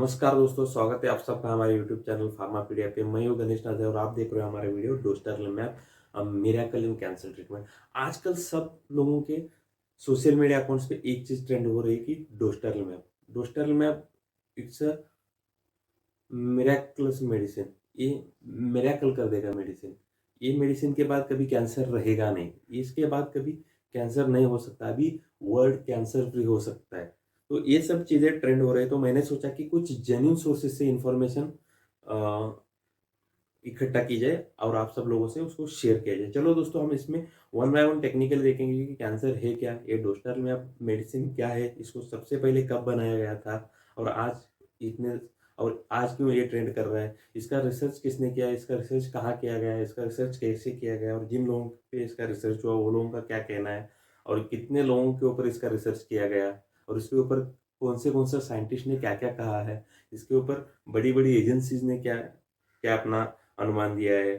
नमस्कार दोस्तों, स्वागत है आप सबका हमारे यूट्यूब चैनल फार्मापीडिया पे। मैं हूं गणेश नाथ और आप देख रहे हो हमारे video dostarlimab miracle in cancer treatment. आजकल सब लोगों के सोशल मीडिया अकाउंट्स पे एक चीज ट्रेंड हो रही है कि डोस्टरलिमैब डोस्टरलिमैब इट्स अ मिरेकलस मेडिसिन। ये मिरेकल कर देगा मेडिसिन। ये मेडिसिन के बाद कभी कैंसर रहेगा नहीं, इसके बाद कभी कैंसर नहीं हो सकता। अभी वर्ल्ड कैंसर फ्री हो सकता है। तो ये सब चीज़ें ट्रेंड हो रहे हैं, तो मैंने सोचा कि कुछ जेन्युइन सोर्सेस से इंफॉर्मेशन इकट्ठा की जाए और आप सब लोगों से उसको शेयर किया जाए। चलो दोस्तों, हम इसमें वन बाय वन टेक्निकल देखेंगे कि कैंसर है क्या, ये डोस्टरलिमैब मेडिसिन क्या है, इसको सबसे पहले कब बनाया गया था और इतने आज क्यों ये ट्रेंड कर रहा है, इसका रिसर्च किसने किया, इसका रिसर्च कहाँ किया गया है, इसका रिसर्च कैसे किया गया और जिन लोगों पे इसका रिसर्च हुआ वो लोगों का क्या कहना है और कितने लोगों के ऊपर इसका रिसर्च किया गया और इसके ऊपर कौन सा साइंटिस्ट ने क्या क्या कहा है, इसके ऊपर बड़ी बड़ी एजेंसीज ने क्या क्या अपना अनुमान दिया है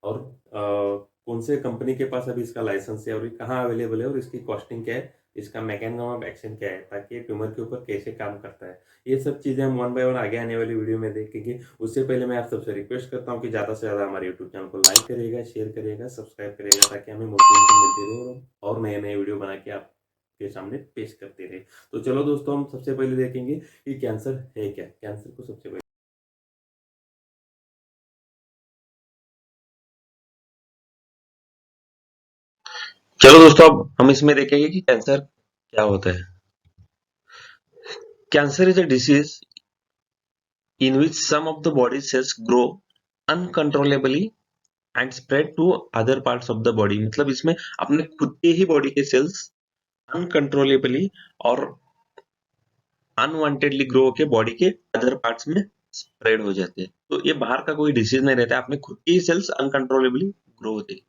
और कौन से कंपनी के पास अभी इसका लाइसेंस है और ये कहाँ अवेलेबल है और इसकी कॉस्टिंग क्या है, इसका मैकेनिज्म ऑफ एक्शन क्या है, ताकि ये ट्यूमर के ऊपर कैसे काम करता है। ये सब चीज़ें हम वन बाय वन आगे आने वाली वीडियो में देखेंगे। उससे पहले मैं आप सबसे रिक्वेस्ट करता हूँ कि ज़्यादा से ज़्यादा हमारे यूट्यूब चैनल को लाइक करिएगा, शेयर करिएगा, सब्सक्राइब करिएगा, ताकि हमें मोटिवेशन मिलती रहे और नए नए वीडियो बना के आपके सामने पेश करते रहे। तो चलो दोस्तों, हम सबसे पहले देखेंगे कि कैंसर है क्या। कैंसर को सबसे पहले चलो दोस्तों, अब हम इसमें देखेंगे कि कैंसर क्या होता है। Cancer is a disease in which some of the body cells grow uncontrollably and spread to other parts of the body. मतलब इसमें अपने खुद के ही बॉडी के सेल्स अनकंट्रोलेबली और अनवांटेडली ग्रो होके बॉडी के अदर पार्ट्स में स्प्रेड हो जाते हैं। तो ये बाहर का कोई डिसीज नहीं रहता, अपने खुद के ही सेल्स अनकंट्रोलेबली ग्रो होते हैं।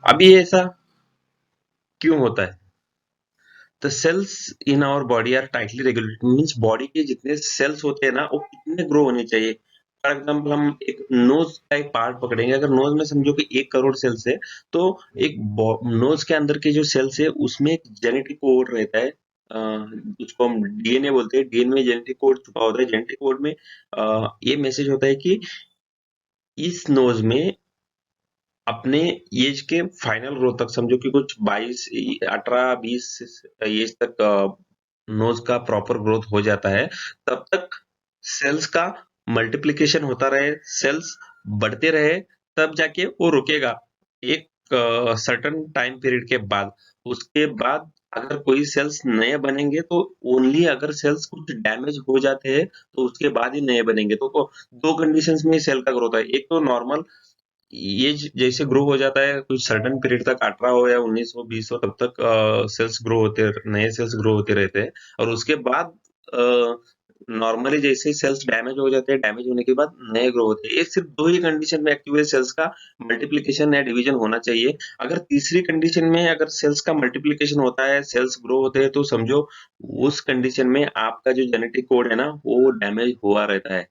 अभी ऐसा क्यों होता है? The cells in our body are tightly regulated, means body के जितने सेल्स होते हैं ना वो कितने ग्रो होने चाहिए। फॉर एग्जाम्पल हम एक नोज का एक पार्ट पकड़ेंगे, अगर नोज में समझो कि 1 करोड़ सेल्स है, तो एक नोज के अंदर के जो सेल्स है उसमें एक जेनेटिक कोड रहता है, उसको हम डीएनए बोलते हैं। डीएनए में जेनेटिक कोड छुपा होता है। जेनेटिक कोड में ये मैसेज होता है कि इस नोज में अपने एज के फाइनल ग्रोथ तक, समझो कि कुछ 22 18 20 एज तक नोज का प्रॉपर ग्रोथ हो जाता है, तब तक सेल्स का मल्टीप्लिकेशन होता रहे, सेल्स बढ़ते रहे, तब जाके वो रुकेगा एक सर्टेन टाइम पीरियड के बाद। उसके बाद अगर कोई सेल्स नए बनेंगे तो ओनली अगर सेल्स कुछ डैमेज हो जाते हैं तो उसके बाद ही नए बनेंगे। तो दो कंडीशंस में सेल का ग्रोथ है। एक तो नॉर्मल ये जैसे ग्रो हो जाता है कुछ सर्टेन पीरियड तक, 18 हो या 19 हो 20 हो, तब तक सेल्स ग्रो होते, नए सेल्स ग्रो होते रहते हैं। और उसके बाद नॉर्मली जैसे सेल्स डैमेज हो जाते हैं, डैमेज होने के बाद नए ग्रो होते हैं। ये सिर्फ दो ही कंडीशन में एक्टिव सेल्स का मल्टीप्लिकेशन या डिवीजन होना चाहिए। अगर तीसरी कंडीशन में अगर सेल्स का मल्टीप्लिकेशन होता है, सेल्स ग्रो होते हैं, तो समझो उस कंडीशन में आपका जो जेनेटिक कोड है ना वो डैमेज हुआ रहता है।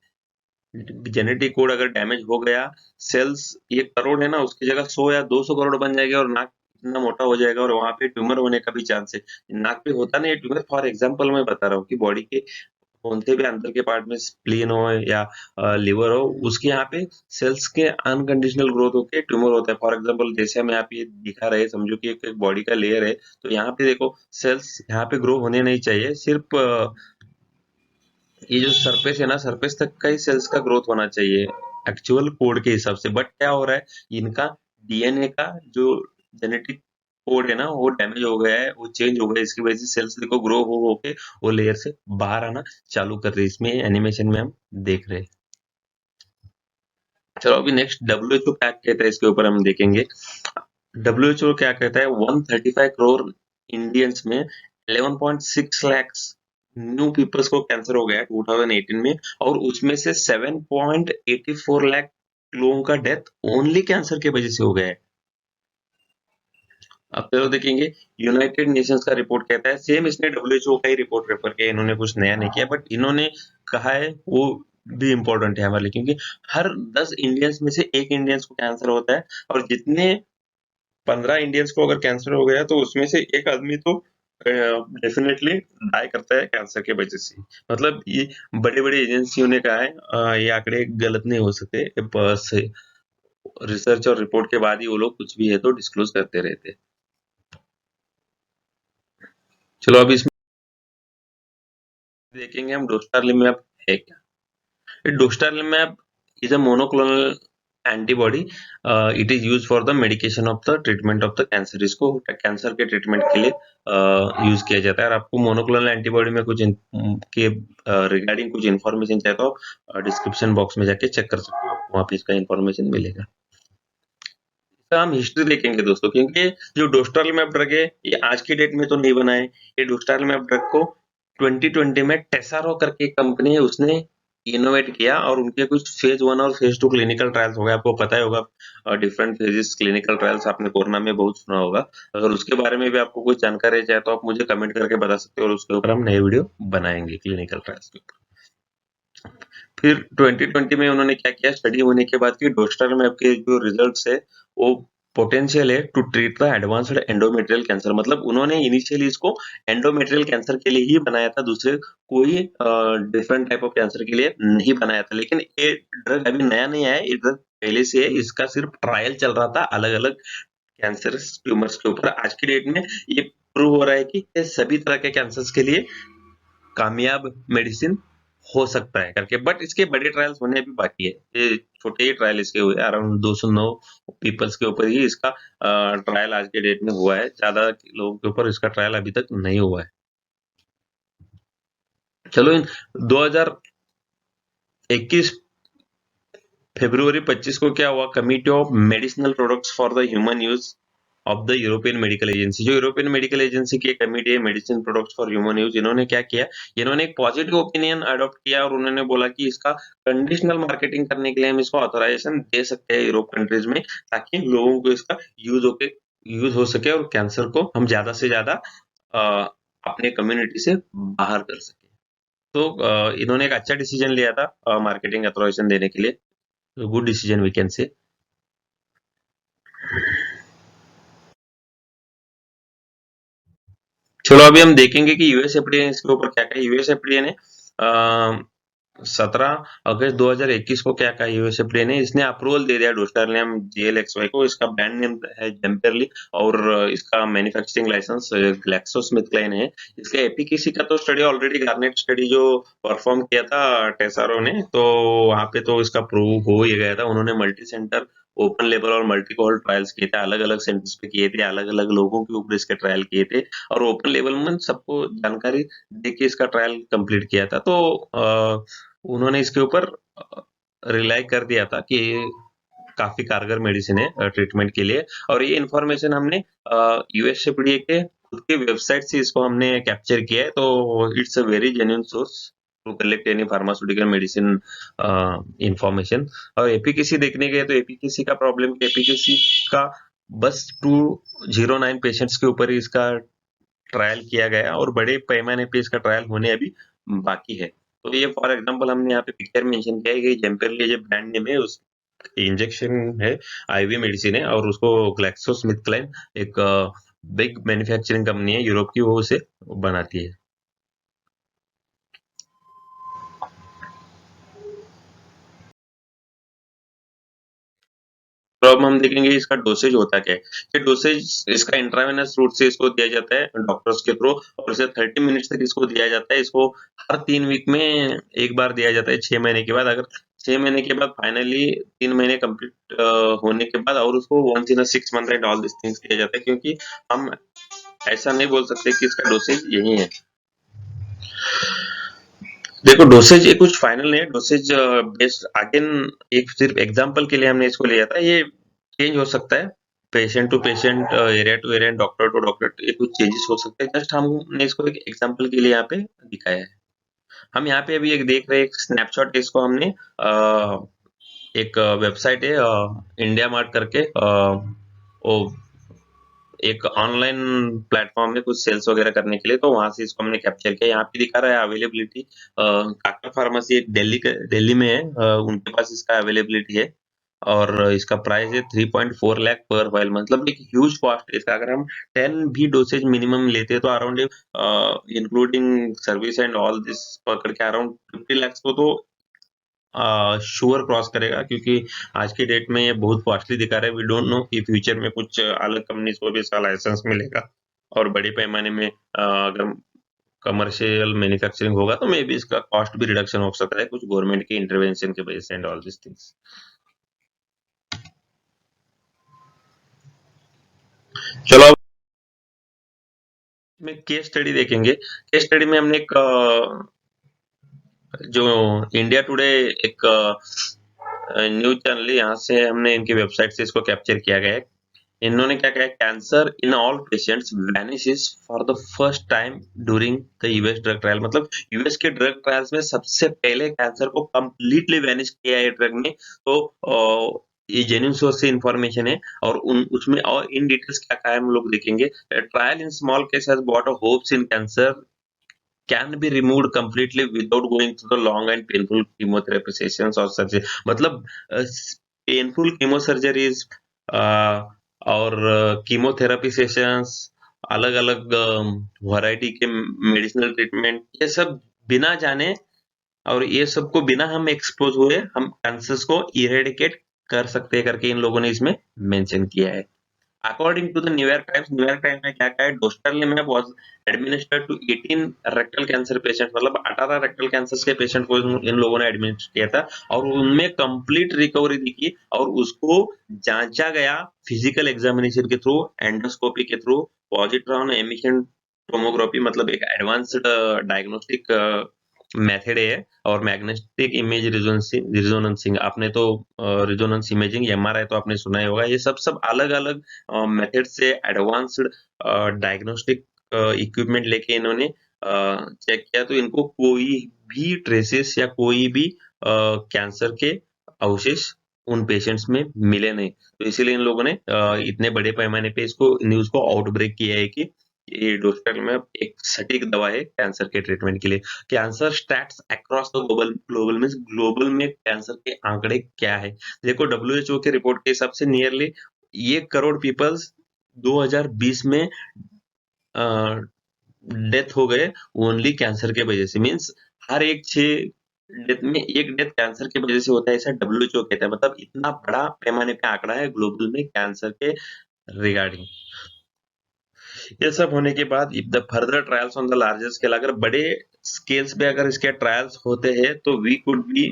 जेनेटिक कोड अगर डैमेज हो गया, सेल्स 1 करोड़ है ना उसकी जगह 100 या 200 करोड़ बन जाएगा और नाक इतना मोटा हो जाएगा और वहां पे ट्यूमर होने का भी चांस है। नाक पे होता नहीं है ट्यूमर, फॉर एग्जांपल मैं बता रहा हूँ कि बॉडी के कौन से भी अंदर के पार्ट में स्प्लीन हो या लिवर हो, उसके यहाँ पे सेल्स के अनकंडीशनल ग्रोथ होके ट्यूमर होता है। फॉर एग्जांपल जैसे हमें आप ये दिखा रहे हैं, समझो कि एक बॉडी का लेयर है, तो यहाँ पे देखो सेल्स यहाँ पे ग्रो होने नहीं चाहिए, सिर्फ ये जो सरफेस है ना, सरफेस तक का ही सेल्स का ग्रोथ होना चाहिए एक्चुअल कोड के हिसाब से। बट क्या हो रहा है, इनका डीएनए का जो जेनेटिक कोड है ना वो डैमेज हो गया है, वो चेंज हो गया है। इसकी वजह से सेल्स देखो ग्रो हो के वो लेयर से बाहर आना चालू कर रही है। इसमें एनिमेशन में हम देख रहे हैं। चलो अभी नेक्स्ट डब्ल्यूएचओ क्या कहता है इसके ऊपर हम देखेंगे। डब्ल्यूएचओ क्या कहता है, 135 करोड़ इंडियंस में 11.6 लैक्स न्यू पीपल्स को कैंसर हो गया 2018 में, और उसमें से 7.84 लाख लोगों का डेथ ओनली कैंसर के वजह से हो गया है। अब चलो देखेंगे यूनाइटेड नेशंस का रिपोर्ट कहता है, सेम इसने डब्ल्यूएचओ का ही रिपोर्ट रेफर किया, इन्होंने कुछ नया नहीं किया, बट इन्होंने कहा है वो भी इम्पोर्टेंट है हमारे लिए, क्योंकि हर 10 इंडियंस में से एक इंडियंस को कैंसर होता है, और जितने 15 इंडियंस को अगर कैंसर हो गया तो उसमें से एक आदमी तो डेफिनेटली डाई करता है कैंसर की वजह से। मतलब ये बड़ी-बड़ी एजेंसियों ने कहा है, ये आंकड़े गलत नहीं हो सकते, बस रिसर्च और रिपोर्ट के बाद ही वो लोग कुछ भी है तो डिस्क्लोज करते रहते हैं। चलो अब इसमें देखेंगे हम डोस्टारलिमैब है क्या। Dostarlimab is a monoclonal antibody. It is used for the medication of the treatment of the cancer. इसको कैंसर के ट्रीटमेंट के लिए यूज किया जाता है। और आपको मोनोक्लोनल एंटीबॉडी में कुछ के रिगार्डिंग कुछ इन्फॉर्मेशन चाहिए तो डिस्क्रिप्शन बॉक्स में जाके चेक कर सकते हो, वहां पे इसका इन्फॉर्मेशन मिलेगा। इसका हम हिस्ट्री देखेंगे दोस्तों, क्योंकि जो डोस्टारलिमैब ड्रग है ये आज की डेट में तो नहीं बना है। ये डोस्टारलिमैब ड्रग को 2020 में टेसारो करके कंपनी है, उसने इनोवेट किया और उनके कुछ फेज 1 और फेज 2 क्लिनिकल ट्रायल्स हो गए। आपको पता ही होगा डिफरेंट फेजेस क्लिनिकल ट्रायल्स, आपने कोरोना में बहुत सुना होगा। अगर उसके बारे में भी आपको कुछ जानकारी चाहिए तो आप मुझे कमेंट करके बता सकते हो और उसके ऊपर हम नए वीडियो बनाएंगे क्लिनिकल ट्रायल्स के ऊपर। फिर 2020 में उन्होंने क्या किया, स्टडी होने के बाद कि डोस्टारलिमैब के जो रिजल्ट्स है वो पोटेंशियल है to treat the advanced endometrial cancer. मतलब उन्होंने इनिशियली इसको एंडोमेट्रियल कैंसर के लिए ही बनाया था, दूसरे कोई डिफरेंट टाइप ऑफ कैंसर के लिए नहीं बनाया था। लेकिन ये ड्रग अभी नया नहीं आया, ये ड्रग पहले से है, इसका सिर्फ ट्रायल चल रहा था अलग अलग कैंसर ट्यूमर्स के ऊपर। आज की डेट में ये प्रूव हो रहा है कि ये सभी तरह के कैंसर्स के लिए कामयाब मेडिसिन हो सकता है करके। बट इसके बड़े ट्रायल्स होने अभी बाकी है। ये छोटे ही ट्रायल इसके हुए, अराउंड 209 पीपल्स के ऊपर ही इसका ट्रायल आज के डेट में हुआ है। ज्यादा लोगों के ऊपर इसका ट्रायल अभी तक नहीं हुआ है। चलो इन 2021 फरवरी 25 को क्या हुआ, committee of medicinal products for the human use of the European medical agency. जो यूरोपियन मेडिकल एजेंसी की कमिटी है medicine products for human use, इन्होंने क्या किया, इन्होंने एक पॉजिटिव ओपिनियन अडॉप्ट किया और उन्होंने बोला कि इसका कंडीशनल मार्केटिंग करने के लिए हम इसको ऑथराइजेशन दे सकते हैं यूरोप कंट्रीज में, ताकि लोगों को इसका यूज हो सके और कैंसर को हम ज्यादा से ज्यादा अपने कम्युनिटी से बाहर कर सके। तो इन्होंने एक अच्छा डिसीजन लिया था मार्केटिंग ऑथराइजेशन देने के लिए। Good decision we can say. चलो अभी हम देखेंगे कि यूएस एफडीए ने इसके ऊपर क्या कहा। यूएस एफडीए ने 17 अगस्त 2021 को क्या कहा यूएस एफडीए ने, इसने अप्रूवल दे दिया डोस्टारलिमैब जीएलएक्सवाई को। इसका ब्रांड नेम है जेम्पेरली और इसका मैन्युफैक्चरिंग लाइसेंस ग्लैक्सोस्मिथक्लाइन है। इसका एफिकेसी का तो स्टडी ऑलरेडी गार्नेट स्टडी जो परफॉर्म किया था टेसारो ने, तो वहां पे तो इसका प्रूव हो ही गया था। उन्होंने मल्टी सेंटर ओपन लेवल और मल्टी कोहॉर्ट ट्रायल्स किए थे, अलग अलग सेंटर्स पे किए थे, अलग अलग लोगों के ऊपर इसके ट्रायल किए थे और ओपन लेवल में सबको जानकारी देके इसका ट्रायल कंप्लीट किया था। तो उन्होंने इसके ऊपर रिलाई कर दिया था कि काफी कारगर मेडिसिन है ट्रीटमेंट के लिए। और ये इन्फॉर्मेशन हमने यूएस एफडीए के खुद के वेबसाइट से इसको हमने कैप्चर किया है। तो it's a very genuine source to collect any pharmaceutical medicine information. और एपीकेसी देखने गए तो एपीकेसी का प्रॉब्लम, एपीकेसी का बस 209 पेशेंट्स के ऊपर ही इसका ट्रायल किया गया और बड़े पैमाने पे इसका ट्रायल होने अभी बाकी है। तो ये फॉर एग्जांपल हमने यहाँ पे पिक्चर मेंशन किया है कि जेम्पेरली जो ब्रांड नेम है, उस इंजेक्शन है, आईवी मेडिसिन है और उसको ग्लैक्सोस्मिथक्लाइन एक बिग मैन्युफैक्चरिंग कंपनी है यूरोप की, वो उसे बनाती है। तो अब हम देखेंगे इसका डोसेज होता क्या है। ये डोसेज इसका इंट्रावेनस रूट से इसको दिया जाता है डॉक्टर्स के थ्रू और इसे 30 मिनट्स तक इसको दिया जाता है। इसको हर 3 वीक में एक बार दिया जाता है 6 महीने के बाद। अगर 6 महीने के बाद फाइनली 3 महीने कंप्लीट होने के बाद और उसको once in 6 month and all this things दिया जाता है, क्योंकि हम ऐसा नहीं बोल सकते कि इसका डोसेज यही है। देखो डोसेज ये कुछ फाइनल नहीं है, डोसेज बेस्ड अगेन एक सिर्फ एग्जांपल के लिए हमने इसको लिया था। ये चेंज हो सकता है patient to patient, area to area, doctor to doctor, ये कुछ चेंजेस हो सकते हैं। जस्ट हमने इसको एक एग्जांपल के लिए यहाँ पे दिखाया है। हम यहाँ पे अभी एक देख रहे हैं एक स्नैपशॉट, इसको हमने एक वेबसाइट है इंडिया मार्ट करके, वो एक ऑनलाइन प्लेटफॉर्म है कुछ सेल्स वगैरह करने के लिए, तो वहां से इसको हमने कैप्चर किया। यहाँ पे दिखा रहा है अवेलेबिलिटी, काका फार्मेसी दिल्ली में है, उनके पास इसका अवेलेबिलिटी है। और इसका प्राइस है 3.4 लाख पर वाइल, मतलब एक ह्यूज कॉस्ट है इसका। अगर हम 10 भी डोसेज मिनिमम लेते हैं तो around including service and all this पकड़ के अराउंड 50 लाख को तो श्योर क्रॉस करेगा, क्योंकि आज की डेट में ये बहुत कॉस्टली दिखा रहा है। वी डोंट नो कि फ्यूचर में कुछ अलग कंपनीज को भी इसका लाइसेंस मिलेगा और बड़े पैमाने में अगर कमर्शियल मैन्युफैक्चरिंग होगा तो मे बी इसका कॉस्ट भी रिडक्शन हो सकता है कुछ गवर्नमेंट के इंटरवेंशन की वजह से एंड ऑल दिस थिंग्स। चलो अब में केस स्टडी देखेंगे। केस स्टडी में हमने एक जो इंडिया टुडे एक न्यूज चैनल है, यहाँ से हमने इनकी वेबसाइट से इसको कैप्चर किया गया है। इन्होंने क्या कहा, cancer in all patients vanishes for the first time during the US drug trial. मतलब यूएस के ड्रग ट्रायल्स में सबसे पहले कैंसर को कंप्लीटली वैनिश किया है ड्रग ने। तो ये जेन्युइन सोर्स से इंफॉर्मेशन है और उसमें और इन डिटेल्स क्या कहा है हम लोग देखेंगे। Trial in small case has bought a hopes in cancer can be removed completely without going through the long and painful chemotherapy sessions or surgery। मतलब पेनफुल कीमो सर्जरीज और कीमोथेरेपी सेशंस, अलग अलग वैरायटी के medicinal treatment, ये सब बिना जाने और ये सबको बिना हम एक्सपोज हुए हम कैंसर्स को इरेडिकेट कर सकते हैं करके इन लोगों ने इसमें मेंशन किया है। According to the New York Times में क्या कहा है, dostarlimab was administered to 18 rectal cancer patient, मतलब 18 रेक्टल कैंसर के पेशेंट को इन लोगों ने एडमिनिस्टर किया था और उनमें कंप्लीट रिकवरी दिखी और उसको जांचा गया फिजिकल एग्जामिनेशन के थ्रू, एंडोस्कोपी के थ्रू, पॉजिट्रॉन एमिशन टोमोग्राफी, मतलब एक एडवांस्ड डायग्नोस्टिक मेथड है, और मैग्नेटिक इमेज रिजोनेंसिंग, आपने तो रिजोनेंस इमेजिंग एमआरआई तो आपने सुना ही होगा। ये सब अलग अलग मेथड से एडवांस्ड डायग्नोस्टिक इक्विपमेंट लेके इन्होंने चेक किया, तो इनको कोई भी ट्रेसेस या कोई भी कैंसर के अवशेष उन पेशेंट्स में मिले नहीं। तो इसीलिए इन लोगों ने इतने बड़े पैमाने पे इसको न्यूज को आउटब्रेक किया है कि ये डोस्टरलिमेब एक सटीक दवा है कैंसर के ट्रीटमेंट के लिए। Cancer stats across the global में कैंसर के आंकड़े क्या है। देखो डब्ल्यूएचओ के रिपोर्ट के हिसाब से नियरली 1 करोड़ पीपल्स 2020 में डेथ हो गए ओनली कैंसर के वजह से। मींस हर एक 6 डेथ में एक डेथ कैंसर की वजह से होता है, ऐसा डब्ल्यूएचओ कहता है। मतलब इतना बड़ा पैमाने पे आंकड़ा है ग्लोबल में कैंसर के रिगार्डिंग। ये सब होने के बाद if the further trials on the larger scale, अगर बड़े स्केल्स पे अगर इसके ट्रायल्स होते हैं तो we could be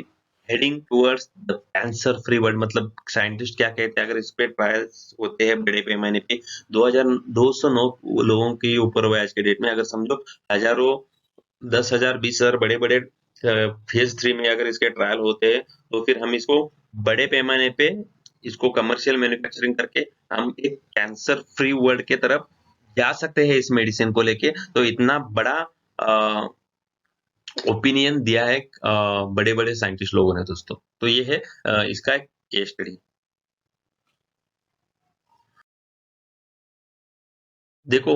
heading towards the cancer free world. मतलब साइंटिस्ट क्या कहते हैं, अगर इस पे ट्रायल्स होते हैं बड़े पैमाने पे 2209 लोगों के ऊपर हुआ आज के डेट में, अगर समझो हजारों 10,000 20,000 बड़े बड़े फेज 3 में अगर इसके ट्रायल होते हैं तो फिर हम इसको बड़े पैमाने पे इसको कमर्शियल मैन्युफैक्चरिंग करके हम एक कैंसर फ्री वर्ल्ड के तरफ जा सकते हैं इस मेडिसिन को लेके। तो इतना बड़ा ओपिनियन दिया है बड़े बड़े साइंटिस्ट लोगों ने दोस्तों। तो ये है इसका एक केस स्टडी। देखो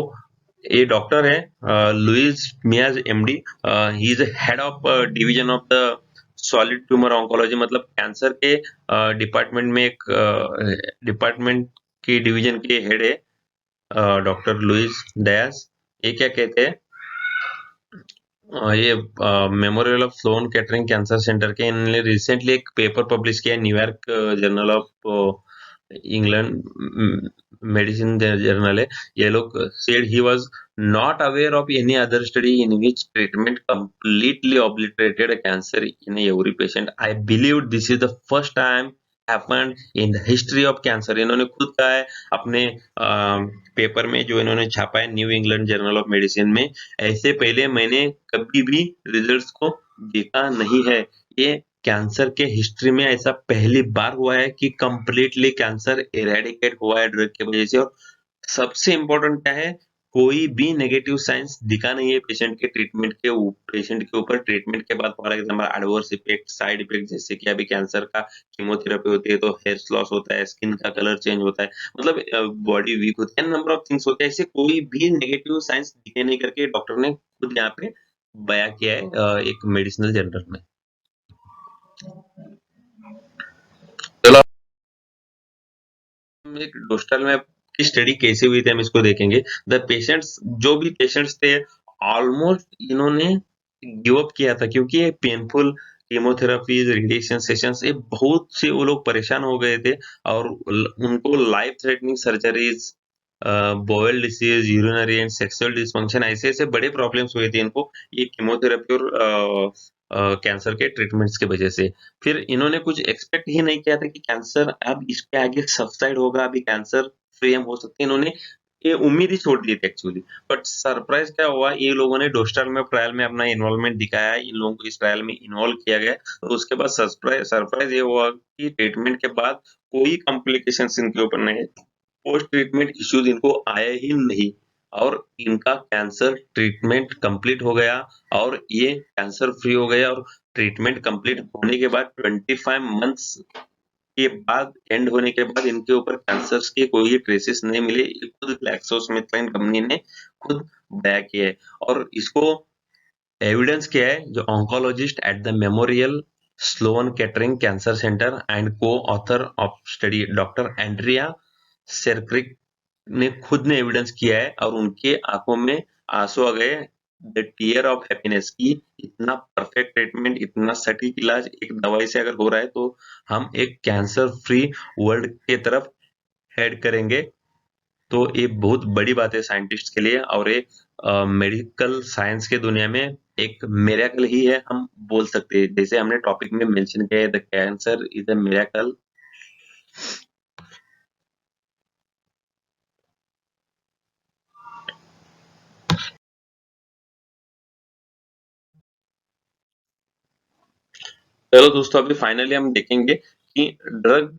ये डॉक्टर है Luis Diaz MD, he is head of division of the solid tumour oncology. मतलब कैंसर के डिपार्टमेंट में एक डिपार्टमेंट की डिवीजन के हेड है डॉक्टर लुइस डयास। ये क्या कहते हैं, ये memorial of Sloan Kettering cancer centre के इन्होंने रिसेंटली एक पेपर पब्लिश किया New York journal of England medicine journal है। ये लोग said he was not aware of any other study in which treatment completely obliterated a cancer in every patient। I believe this is the first time happened in the history of cancer। इन्होंने खुद कहा है अपने paper में जो इन्होंने छापा है new England journal of medicine में, ऐसे पहले मैंने कभी भी रिजल्ट्स को देखा नहीं है। ये कैंसर के हिस्ट्री में ऐसा पहली बार हुआ है कि कंप्लीटली कैंसर इरेडिकेट हुआ है ड्रग की वजह से। और सबसे इम्पोर्टेंट क्या है, कोई भी नेगेटिव साइंस दिखा नहीं है पेशेंट के ट्रीटमेंट के पेशेंट के ऊपर ट्रीटमेंट के बाद। For example adverse effect, side effect, जैसे कि अभी कैंसर का कीमोथेरेपी होती है तो हेयर लॉस होता है, स्किन का कलर चेंज होता है, मतलब बॉडी वीक होती है, नंबर ऑफ थिंग्स होते हैं। ऐसे कोई भी नेगेटिव साइंस दिखे नहीं करके डॉक्टर ने खुद यहाँ पे बयां किया है एक मेडिसिनल जर्नल में। चलो एक डोस्टरमैप की स्टडी कैसे हुई थी हम इसको देखेंगे। द पेशेंट्स जो भी पेशेंट्स थे ऑलमोस्ट इन्होंने गिव अप किया था क्योंकि ये पेनफुल कीमोथेरेपीज, रेडिएशन सेशंस ये बहुत से वो लोग परेशान हो गए थे और उनको life threatening surgeries, bowel disease, urinary and sexual dysfunction ऐसे ऐसे बड़े प्रॉब्लम्स हुए थे इनको ये कीमोथेरेपी और कैंसर के ट्रीटमेंट्स की वजह से। फिर इन्होंने कुछ एक्सपेक्ट ही नहीं किया था कि कैंसर अब इसके आगे सबसाइड होगा, अभी कैंसर फ्री हम हो सकते हैं। इन्होंने ये उम्मीद ही छोड़ दी थी एक्चुअली। बट सरप्राइज क्या हुआ, ये लोगों ने डोस्टरमैप ट्रायल में अपना इन्वॉल्वमेंट दिखाया, इन लोगों को इस ट्रायल में इन्वॉल्व किया गया और उसके बाद सरप्राइज ये हुआ कि ट्रीटमेंट के बाद कोई कॉम्प्लिकेशंस इनके ऊपर नहीं, पोस्ट ट्रीटमेंट इश्यूज इनको आए ही नहीं और इनका कैंसर ट्रीटमेंट कंप्लीट हो गया और ये कैंसर फ्री हो गया और ट्रीटमेंट कंप्लीट होने के बाद 25 मंथ्स के बाद एंड होने के बाद इनके ऊपर कैंसर के कोई ट्रेसेस नहीं मिले। ये खुद ग्लैक्सोस्मिथक्लाइन कंपनी ने खुद बयां किया है और इसको एविडेंस क्या है, जो oncologist at the Memorial Sloan Kettering cancer centre and coauthor of study doctor Andrea Cercek ने खुद ने एविडेंस किया है और उनके आंखों में आंसू आ गए द टीयर ऑफ हैप्पीनेस की इतना परफेक्ट ट्रीटमेंट, इतना सटीक इलाज एक दवाई से अगर हो रहा है तो हम एक कैंसर फ्री वर्ल्ड के तरफ हेड करेंगे। तो ये बहुत बड़ी बात है साइंटिस्ट के लिए और ये मेडिकल साइंस के दुनिया में एक मिरेकल ही है हम बोल सकते हैं। जैसे हमने टॉपिक में मेंशन किया है the cancer is a miracle. चलो दोस्तों अभी फाइनली हम देखेंगे कि ड्रग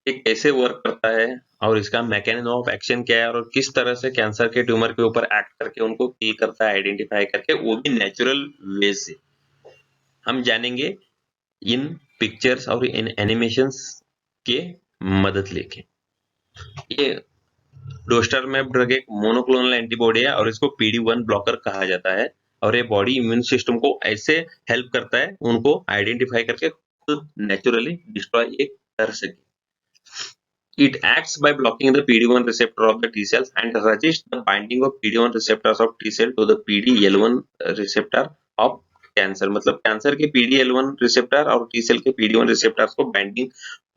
ये कैसे वर्क करता है और इसका मैकेनिज्म ऑफ एक्शन क्या है और किस तरह से कैंसर के ट्यूमर के ऊपर एक्ट करके उनको किल करता है, आइडेंटिफाई करके, वो भी नेचुरल वे से हम जानेंगे इन पिक्चर्स और इन एनिमेशंस के मदद लेके। ये डोस्टरमैप ड्रग एक मोनोक्लोनल एंटीबॉडी है और इसको PD-1 ब्लॉकर कहा जाता है और ये बॉडी इम्यून सिस्टम को ऐसे हेल्प करता है उनको आइडेंटिफाई करके खुद नेचुरली डिस्ट्रॉय एक कर सके। It acts by blocking the PD-1 receptor of the T cells and resists the binding of PD-1 receptors of T cell to the PD-L1 receptor of cancer. मतलब cancer के PD-L1 receptor और T cell के PD-1 receptors को binding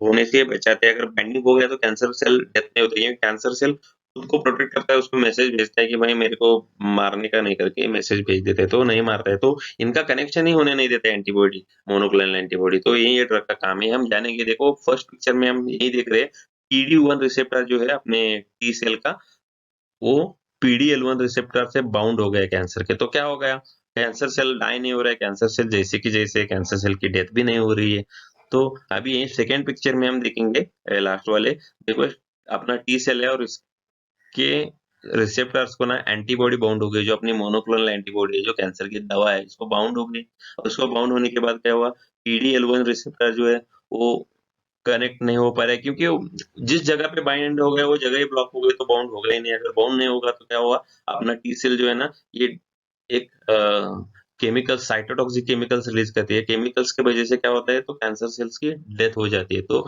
होने से बचाते हैं। अगर बाइंडिंग हो गया तो कैंसर सेल डेथ नहीं होती है। कैंसर सेल खुद को प्रोटेक्ट करता है, उसको मैसेज भेजता है कि भाई मेरे को मारने का नहीं, करके मैसेज भेज देते हैं, तो नहीं मारता है, तो इनका कनेक्शन ही होने नहीं देते एंटीबॉडी, मोनोक्लोनल एंटीबॉडी। तो यही ये ड्रग का काम है, हम जानेंगे। देखो फर्स्ट पिक्चर में हम यही देख रहे हैं PD-1 रिसेप्टर जो है अपने टी सेल का, वो PD-L1 रिसेप्टर से बाउंड हो गया कैंसर के। तो क्या हो गया, कैंसर सेल डाई नहीं हो रहा है, कैंसर सेल जैसे की जैसे, कैंसर सेल की डेथ भी नहीं हो रही है। तो अभी यही सेकेंड पिक्चर में हम देखेंगे, लास्ट वाले देखो, अपना टी सेल है और इसके रिसेप्टर्स को ना एंटीबॉडी बाउंड हो गई, जो अपनी मोनोक्लोनल एंटीबॉडी है, जो कैंसर की दवा है, इसको बाउंड हो गई। और उसको बाउंड होने के बाद क्या हुआ, PD-L1 रिसेप्टर जो है वो कनेक्ट नहीं हो पा रहा है, क्योंकि जिस जगह पे बाइंड हो गया वो जगह ही ब्लॉक हो गई, तो बाउंड होगा ही नहीं। अगर बाउंड नहीं होगा तो क्या हुआ, अपना टी सेल जो है ना, ये एक केमिकल, साइटोटॉक्सिक केमिकल्स रिलीज करती है। केमिकल्स की वजह से क्या होता है, तो कैंसर सेल्स की डेथ हो जाती है। तो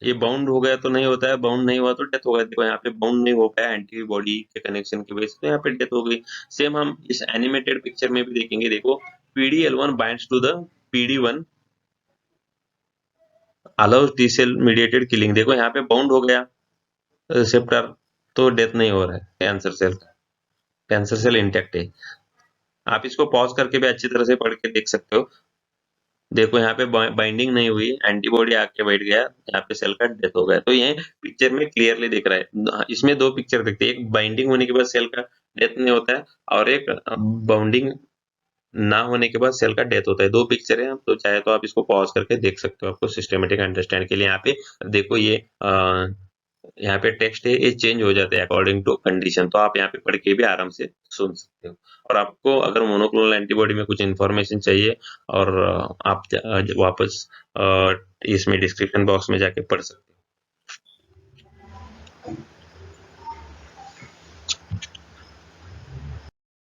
ये बाउंड हो गया तो नहीं होता है, बाउंड नहीं हुआ तो डेथ हो गया। देखो यहाँ पे बाउंड नहीं हो पाया एंटीबॉडी के कनेक्शन की वजह से, तो यहाँ पे डेथ हो गई। सेम हम इस एनिमेटेड पिक्चर में भी देखेंगे। देखो PD-L1 binds to the PD-1 allows T cell mediated killing. देखो यहाँ पे बाउंड हो गया रिसेप्टर, तो डेथ नहीं हो रहा है कैंसर सेल का, कैंसर सेल इंटैक्ट है। आप इसको पॉज करके भी अच्छी तरह से पढ़ के देख सकते हो। देखो यहाँ पे बाइंडिंग नहीं हुई, एंटीबॉडी आके बैठ गया, यहाँ पे सेल का डेथ हो गया। तो ये पिक्चर में क्लियरली दिख रहा है। इसमें दो पिक्चर दिखते हैं, एक बाइंडिंग होने के बाद सेल का डेथ नहीं होता है और एक बाउंडिंग ना होने के बाद सेल का डेथ होता है। दो पिक्चर है, तो चाहे तो आप इसको पॉज करके देख सकते हो, आपको सिस्टमेटिक अंडरस्टैंड के लिए। यहाँ पे देखो ये यहाँ पे टेक्स्ट है, ये चेंज हो जाता है अकॉर्डिंग टू कंडीशन, तो आप यहाँ पे पढ़ के भी आराम से सुन सकते हो। और आपको अगर मोनोक्लोनल एंटीबॉडी में कुछ इन्फॉर्मेशन चाहिए और आप वापस इसमें डिस्क्रिप्शन बॉक्स में जाके पढ़ सकते हो।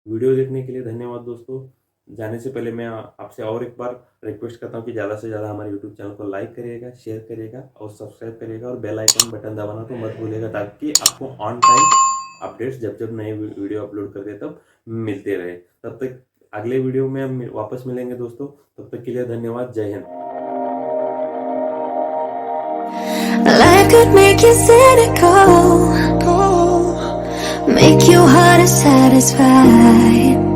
वीडियो देखने के लिए धन्यवाद दोस्तों। जाने से पहले मैं आपसे और एक बार रिक्वेस्ट करता हूँ कि ज़्यादा से ज़्यादा हमारे यूट्यूब चैनल को लाइक करिएगा, शेयर करिएगा और सब्सक्राइब करिएगा और बेल आइकन बटन दबाना तो मत भूलिएगा, ताकि आपको ऑन टाइम अपडेट्स जब जब नए वीडियो अपलोड करते हैं तब मिलते रहे। तब तक अगले वीडियो में हम वापस मिलेंगे दोस्तों, तब तक के लिए धन्यवाद। जय Hind. Life could make you cynical, make you hard to satisfy.